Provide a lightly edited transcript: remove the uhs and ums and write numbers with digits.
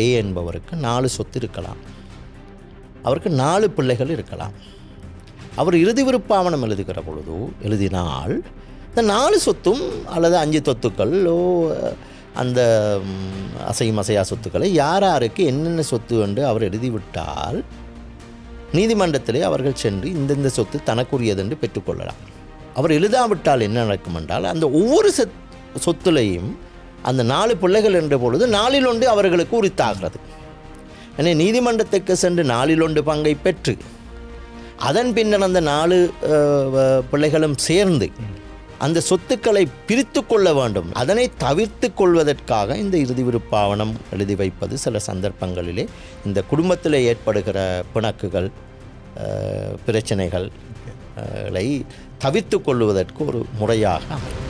ஏ என்பவருக்கு 4 சொத்து இருக்கலாம், அவருக்கு 4 பிள்ளைகள் இருக்கலாம். அவர் இறுதி விருப்பாவணம் எழுதுகிற பொழுது எழுதினால் இந்த 4 சொத்தும் அல்லது 5 சொத்துக்களோ அந்த அசையும் அசையா சொத்துக்களை யாருக்கு என்னென்ன சொத்து என்று அவர் எழுதிவிட்டால் நீதிமன்றத்திலே அவர்கள் சென்று இந்தந்த சொத்து தனக்குரியது என்று பெற்றுக்கொள்ளலாம். அவர் எழுதாவிட்டால் என்ன நடக்கும் என்றால் அந்த ஒவ்வொரு சொத்துலையும் அந்த 4 பிள்ளைகள் என்ற பொழுது 4 அவர்களுக்கு உரித்தாகிறது. எனவே நீதிமன்றத்துக்கு சென்று 4 பங்கை பெற்று அதன் பின்னர் அந்த 4 பிள்ளைகளும் சேர்ந்து அந்த சொத்துக்களை பிரித்து கொள்ள வேண்டும். அதனை தவிர்த்து கொள்வதற்காக இந்த இறுதி விருப்பாவணம் எழுதி வைப்பது சில சந்தர்ப்பங்களிலே இந்த குடும்பத்தில் ஏற்படுகிற பிணக்குகள் பிரச்சனைகளை தவிர்த்து கொள்வதற்கு ஒரு முறையாக அமையும்.